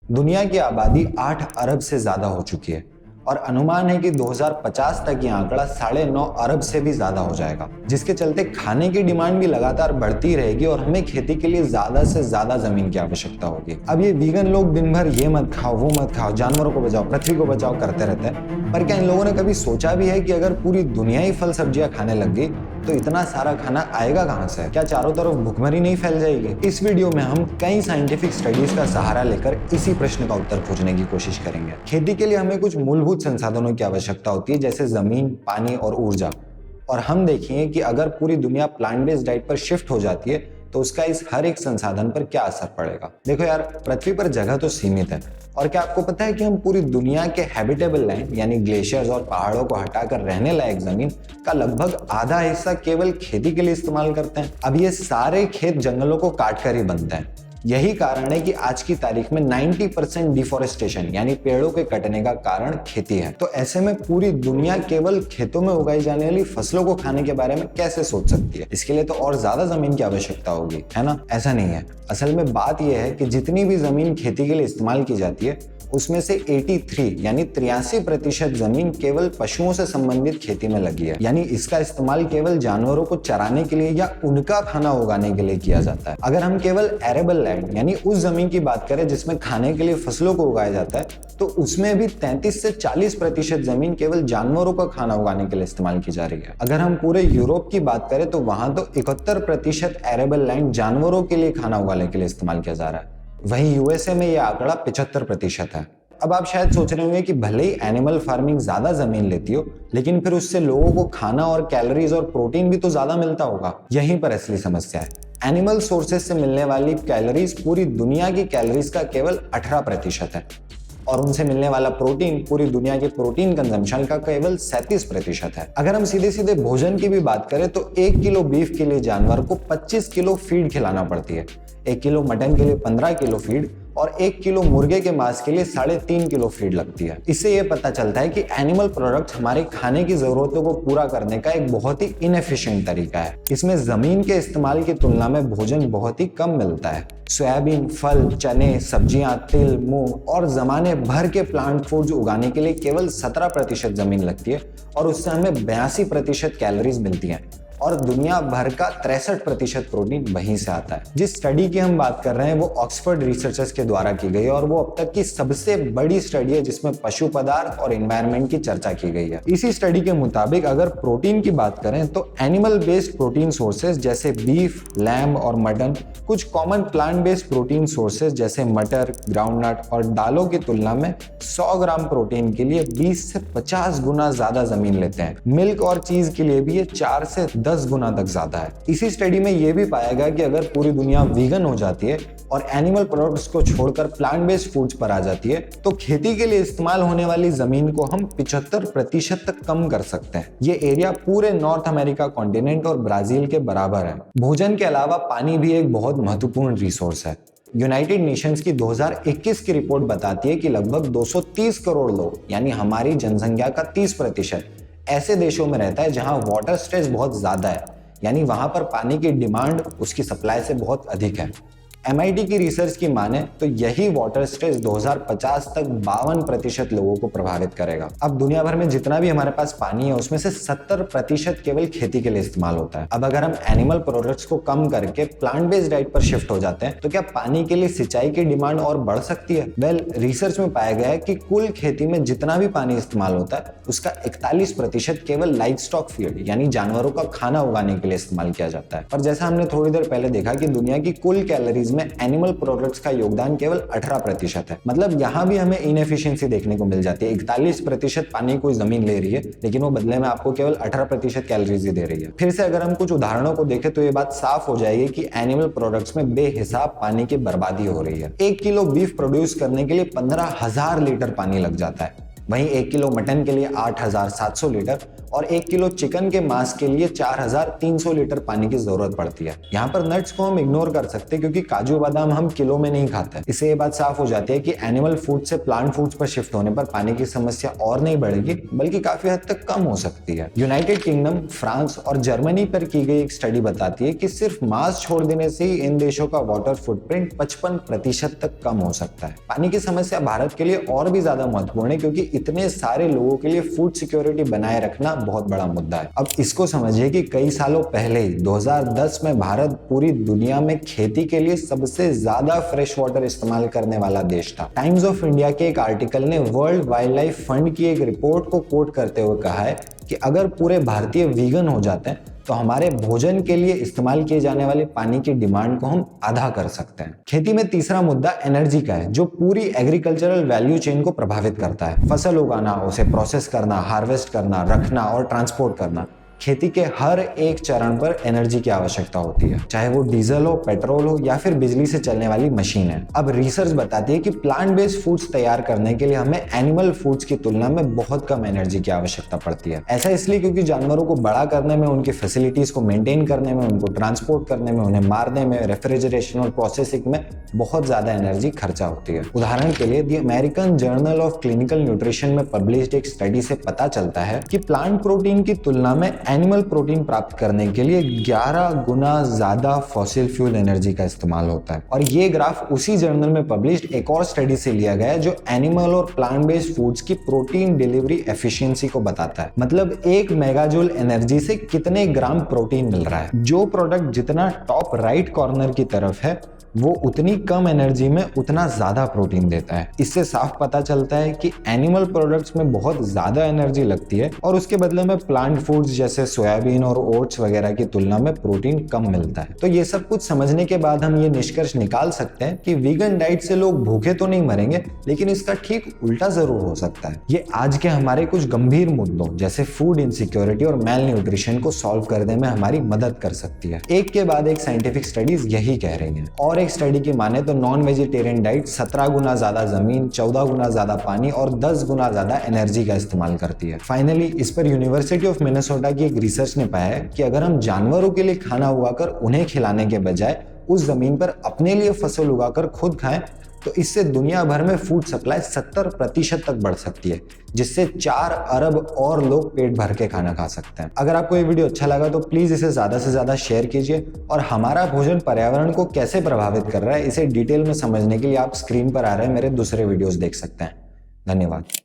दुनिया की आबादी 8 अरब से ज्यादा हो चुकी है और अनुमान है कि 2050 तक ये आंकड़ा 9.5 अरब से भी ज्यादा हो जाएगा, जिसके चलते खाने की डिमांड भी लगातार बढ़ती रहेगी और हमें खेती के लिए ज्यादा से ज्यादा जमीन की आवश्यकता होगी। अब ये वीगन लोग दिन भर ये मत खाओ वो मत खाओ, जानवरों को बचाओ पृथ्वी को बचाओ करते रहते हैं, पर क्या इन लोगों ने कभी सोचा भी है कि अगर पूरी दुनिया ही फल सब्जियां खाने लग गई तो इतना सारा खाना आएगा कहां से? क्या चारों तरफ भुखमरी नहीं फैल जाएगी? इस वीडियो में हम कई साइंटिफिक स्टडीज का सहारा लेकर इसी प्रश्न का उत्तर खोजने की कोशिश करेंगे। खेती के लिए हमें कुछ मूलभूत संसाधनों की आवश्यकता होती है, जैसे जमीन, पानी और ऊर्जा। और हम देखेंगे कि अगर पूरी दुनिया प्लांट बेस्ड डाइट पर शिफ्ट हो जाती है तो उसका इस हर एक संसाधन पर क्या असर पड़ेगा। देखो यार, पृथ्वी पर जगह तो सीमित है, और क्या आपको पता है कि हम पूरी दुनिया के हैबिटेबल लैंड यानी ग्लेशियर्स और पहाड़ों को हटाकर रहने लायक जमीन का लगभग आधा हिस्सा केवल खेती के लिए इस्तेमाल करते हैं। अब ये सारे खेत जंगलों को काटकर ही बनते हैं। यही कारण है कि आज की तारीख में 90% डिफोरेस्टेशन यानी पेड़ों के कटने का कारण खेती है। तो ऐसे में पूरी दुनिया केवल खेतों में उगाई जाने वाली फसलों को खाने के बारे में कैसे सोच सकती है? इसके लिए तो और ज्यादा जमीन की आवश्यकता होगी, है ना? ऐसा नहीं है। असल में बात यह है कि जितनी भी जमीन खेती के लिए इस्तेमाल की जाती है उसमें से 83 यानी 83% जमीन केवल पशुओं से संबंधित खेती में लगी है। यानी इसका इस्तेमाल केवल जानवरों को चराने के लिए या उनका खाना उगाने के लिए किया जाता है। अगर हम केवल एरेबल लैंड यानी उस जमीन की बात करें जिसमें खाने के लिए फसलों को उगाया जाता है, तो उसमें भी 33 से 40% जमीन केवल जानवरों का खाना उगाने के लिए इस्तेमाल की जा रही है। अगर हम पूरे यूरोप की बात करें तो वहां तो 71% एरेबल लैंड जानवरों के लिए खाना उगाने के लिए इस्तेमाल किया जा रहा है। वहीं यूएसए में यह आंकड़ा 75% है। अब आप शायद सोच रहे होंगे कि भले ही एनिमल फार्मिंग ज्यादा जमीन लेती हो, लेकिन फिर उससे लोगों को खाना और कैलोरीज और प्रोटीन भी तो ज्यादा मिलता होगा। यहीं पर असली समस्या है। एनिमल सोर्सेज से मिलने वाली कैलोरीज पूरी दुनिया की कैलोरीज का केवल 18% है, और उनसे मिलने वाला प्रोटीन पूरी दुनिया के प्रोटीन कंजम्पशन का केवल 37% है। अगर हम सीधे सीधे भोजन की भी बात करें तो 1 किलो बीफ के लिए जानवर को 25 किलो फीड खिलाना पड़ती है, 1 किलो मटन के लिए 15 किलो फीड और 1 किलो मुर्गे के मांस के लिए 3.5 किलो फीड लगती है। इससे यह पता चलता है कि एनिमल प्रोडक्ट्स हमारे खाने की जरूरतों को पूरा करने का एक बहुत ही इनएफिशिएंट तरीका है। इसमें जमीन के इस्तेमाल की तुलना में भोजन बहुत ही कम मिलता है। सोयाबीन, फल, चने, सब्जियां, तिल, मूंग और जमाने भर के प्लांट फूड्स उगाने के लिए केवल 17% जमीन लगती है और उससे हमें 82% कैलोरीज मिलती हैं, और दुनिया भर का 63% प्रोटीन वहीं से आता है। जिस स्टडी की हम बात कर रहे हैं वो ऑक्सफोर्ड रिसर्चर्स के द्वारा की गई है और वो अब तक की सबसे बड़ी स्टडी है जिसमें पशु पदार्थ और एनवायरनमेंट की चर्चा की गई है। इसी स्टडी के मुताबिक अगर प्रोटीन की बात करें तो एनिमल बेस्ड प्रोटीन सोर्सेज जैसे बीफ, लैम्ब और मटन कुछ common plant based protein sources जैसे मटर, ग्राउंडनट और दालों की तुलना में 100 ग्राम प्रोटीन के लिए 20 से 50 गुना ज्यादा जमीन लेते हैं। मिल्क और चीज के लिए भी ये 4 से 10 गुना तक ज्यादा है। इसी स्टडी में यह भी पाया गया कि अगर पूरी दुनिया वीगन हो जाती है और एनिमल प्रोडक्ट्स को छोड़कर प्लांट बेस्ड फूड्स पर आ जाती है तो खेती के लिए इस्तेमाल होने वाली जमीन को हम 75% तक कम कर सकते हैं। ये एरिया पूरे नॉर्थ अमेरिका कॉन्टिनेंट और ब्राजील के बराबर है। भोजन के अलावा पानी भी एक बहुत महत्वपूर्ण रिसोर्स है। यूनाइटेड नेशंस की 2021 की रिपोर्ट बताती है कि लगभग 230 करोड़ लोग यानी हमारी जनसंख्या का 30% ऐसे देशों में रहता है जहां वाटर स्ट्रेस बहुत ज्यादा है, यानी वहां पर पानी की डिमांड उसकी सप्लाई से बहुत अधिक है। MIT की रिसर्च की माने तो यही वाटर स्ट्रेस 2050 तक 52% लोगों को प्रभावित करेगा। अब दुनिया भर में जितना भी हमारे पास पानी है उसमें से 70% केवल खेती के लिए इस्तेमाल होता है। अब अगर हम एनिमल प्रोडक्ट्स को कम करके प्लांट बेस्ड डाइट पर शिफ्ट हो जाते हैं तो क्या पानी के लिए सिंचाई की डिमांड और बढ़ सकती है? रिसर्च में पाया गया है कि कुल खेती में जितना भी पानी इस्तेमाल होता है उसका 41% केवल लाइव स्टॉक फीड यानी जानवरों का खाना उगाने के लिए इस्तेमाल किया जाता है। पर जैसा हमने थोड़ी देर पहले देखा कि दुनिया की कुल कैलोरीज में एनिमल प्रोडक्ट्स का योगदान केवल 18% है। मतलब यहां भी हमें इनएफिशिएंसी देखने को मिल जाती है। 41% पानी कोई जमीन ले रही है लेकिन वो बदले में आपको केवल 18% कैलोरीज ही दे रही है। फिर से अगर हम कुछ उदाहरणों को देखें तो ये बात साफ हो जाएगी कि एनिमल प्रोडक्ट्स में बेहिसाब पानी की बर्बादी हो रही है। 1 किलो बीफ प्रोड्यूस करने के लिए 15,000 लीटर पानी लग जाता है। वहीं 1 किलो मटन के लिए 8,700 लीटर और 1 किलो चिकन के मांस के लिए 4300 लीटर पानी की जरूरत पड़ती है। यहाँ पर नट्स को हम इग्नोर कर सकते हैं क्योंकि काजू बादाम हम किलो में नहीं खाते। इससे ये बात साफ हो जाती है कि एनिमल फूड से प्लांट फूड्स पर शिफ्ट होने पर पानी की समस्या और नहीं बढ़ेगी बल्कि काफी हद तक कम हो सकती है। यूनाइटेड किंगडम, फ्रांस और जर्मनी पर की गई एक स्टडी बताती है कि सिर्फ मांस छोड़ देने से ही इन देशों का वाटर फुटप्रिंट 55% तक कम हो सकता है। पानी की समस्या भारत के लिए और भी ज्यादा महत्वपूर्ण है क्योंकि इतने सारे लोगों के लिए फूड सिक्योरिटी बनाए रखना बहुत बड़ा मुद्दा है। अब इसको समझिए कि कई सालों पहले ही 2010 में भारत पूरी दुनिया में खेती के लिए सबसे ज्यादा फ्रेश वाटर इस्तेमाल करने वाला देश था। टाइम्स ऑफ इंडिया के एक आर्टिकल ने वर्ल्ड वाइल्ड लाइफ फंड की एक रिपोर्ट को कोट करते हुए कहा है कि अगर पूरे भारतीय वीगन हो जाते हैं तो हमारे भोजन के लिए इस्तेमाल किए जाने वाले पानी की डिमांड को हम आधा कर सकते हैं। खेती में तीसरा मुद्दा एनर्जी का है जो पूरी एग्रीकल्चरल वैल्यू चेन को प्रभावित करता है। फसल उगाना, उसे प्रोसेस करना, हार्वेस्ट करना, रखना और ट्रांसपोर्ट करना, खेती के हर एक चरण पर एनर्जी की आवश्यकता होती है, चाहे वो डीजल हो, पेट्रोल हो या फिर बिजली से चलने वाली मशीन है। अब रिसर्च बताती है कि प्लांट बेस्ड फूड्स तैयार करने के लिए हमें एनिमल फूड्स की तुलना में बहुत कम एनर्जी की आवश्यकता पड़ती है। ऐसा इसलिए क्योंकि जानवरों को बड़ा करने में, उनकी फैसिलिटीज को मेंटेन करने में, उनको ट्रांसपोर्ट करने में, उन्हें मारने में, रेफ्रिजरेशन और प्रोसेसिंग में बहुत ज्यादा एनर्जी खर्चा होती है। उदाहरण के लिए the American journal of clinical nutrition में पब्लिश्ड एक स्टडी से पता चलता है कि प्लांट प्रोटीन की तुलना में एनिमल प्रोटीन प्राप्त करने के लिए 11 गुना ज्यादा फॉसिल फ्यूल एनर्जी का इस्तेमाल होता है। और ये ग्राफ उसी जर्नल में पब्लिश्ड एक और स्टडी से लिया गया है जो एनिमल और प्लांट बेस्ड फूड्स की प्रोटीन डिलीवरी एफिशिएंसी को बताता है। मतलब 1 मेगाजूल एनर्जी से कितने ग्राम प्रोटीन मिल रहा है। जो प्रोडक्ट जितना टॉप राइट कॉर्नर की तरफ है वो उतनी कम एनर्जी में उतना ज्यादा प्रोटीन देता है। इससे साफ पता चलता है कि एनिमल प्रोडक्ट्स में बहुत ज्यादा एनर्जी लगती है और उसके बदले में प्लांट फूड्स जैसे सोयाबीन और ओट्स वगैरह की तुलना में प्रोटीन कम मिलता है। तो ये सब कुछ समझने के बाद हम ये निष्कर्ष निकाल सकते हैं कि वीगन डाइट से लोग भूखे तो नहीं मरेंगे, लेकिन इसका ठीक उल्टा जरूर हो सकता है। ये आज के हमारे कुछ गंभीर मुद्दों जैसे फूड इनसिक्योरिटी और मेल न्यूट्रिशन को सॉल्व करने में हमारी मदद कर सकती है। एक के बाद एक साइंटिफिक स्टडीज यही कह रही हैं। और एक स्टडी की माने तो नॉन वेजिटेरियन डाइट 17 गुना ज्यादा जमीन, 14 गुना ज्यादा पानी और 10 गुना ज्यादा एनर्जी का इस्तेमाल करती है। फाइनली इस पर यूनिवर्सिटी ऑफ मिनेसोटा की एक रिसर्च ने पाया है कि अगर हम जानवरों के लिए खाना उगाकर उन्हें खिलाने के बजाय उस जमीन पर अपने लिए फसल उगाकर खुद खाएं तो इससे दुनिया भर में फूड सप्लाई 70% तक बढ़ सकती है, जिससे 4 अरब और लोग पेट भर के खाना खा सकते हैं। अगर आपको ये वीडियो अच्छा लगा तो प्लीज इसे ज्यादा से ज्यादा शेयर कीजिए और हमारा भोजन पर्यावरण को कैसे प्रभावित कर रहा है इसे डिटेल में समझने के लिए आप स्क्रीन पर आ रहे मेरे दूसरे वीडियोस देख सकते हैं। धन्यवाद।